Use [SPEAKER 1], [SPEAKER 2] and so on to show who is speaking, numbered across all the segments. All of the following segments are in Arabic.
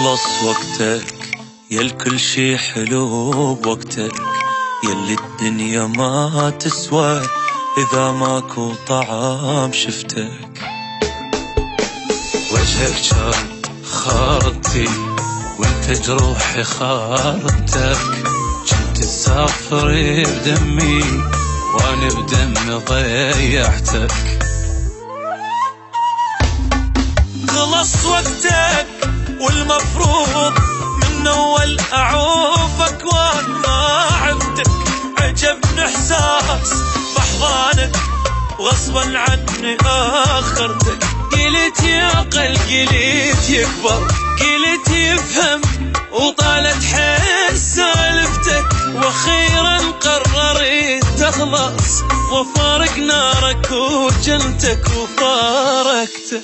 [SPEAKER 1] خلص وقتك الكل شي حلو بوقتك، يلي الدنيا ما تسوى إذا ماكو طعام شفتك. وجهك كان خارطتي وانت جروحي خارطتك، كنت تسافر بدمي وانا بدمي ضيعتك. خلص وقتك والمفروض من اول اعوفك وانا عبتك، عجبني احساس بحضانك وغصبا عني اخرتك. قلت يعقل قلت يكبر قلت يفهم وطالت حيل سالفتك، واخيرا قررت تخلص وفارق نارك وجنتك وفارقتك.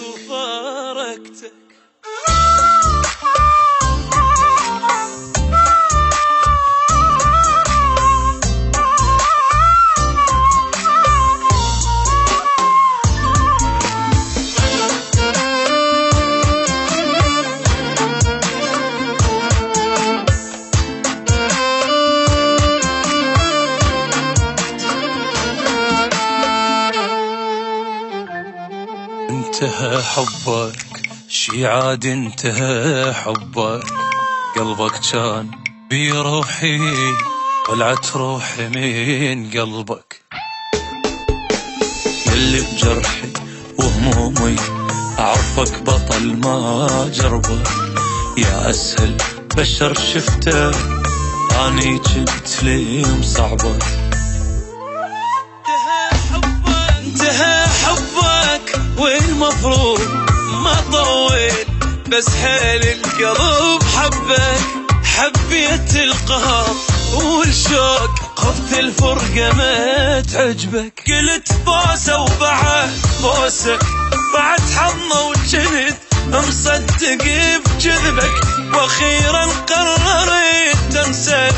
[SPEAKER 1] انتهى حبك شي عاد انتهى حبك، قلبك كان بروحي طلعت روحي من قلبك. يلي بجرحي وهمومي اعرفك بطل ما جربك، يا اسهل بشر شفته اني جبت لي مصعبك. انتهى حبك والمفروض ما طول، بس حيل القلب حبك، حبيت القهر والشوق خفت الفرقة ما تعجبك. قلت بوسة وبعد بوسة بعد حضنة وجنت مصدق بجذبك، واخيرا قررت تنسى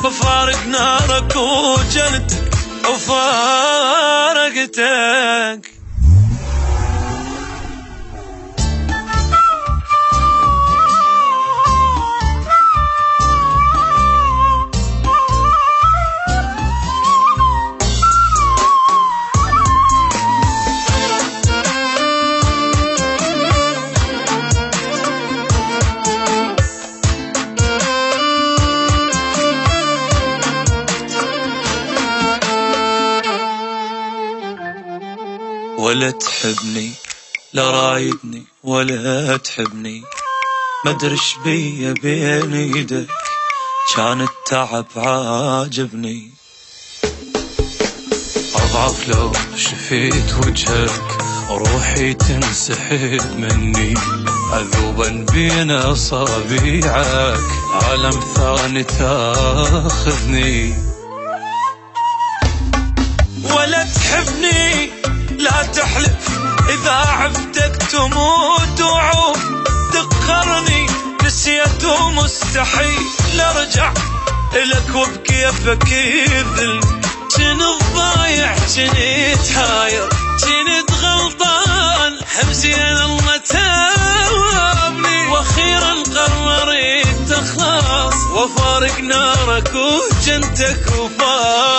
[SPEAKER 1] بفارق نارك وجنتك وفارقتك. ولا تحبني لا رايدني ولا تحبني، مدرش بيا بين ايدك كان التعب عاجبني. اضعف لو شفيت وجهك روحي تنسحب مني، اذوبا بين اصابيعك عالم ثاني تاخذني. ولا تحبني لا تحلف إذا عفتك تموت وعوف، تقهرني نسيته مستحيل أرجع إلك وبكيفك يذل. جنت ضايع جنت حاير جنت غلطان حمزين الله تاوبني، واخيرا قررت تخلص وفارق نارك وجنتك وفارق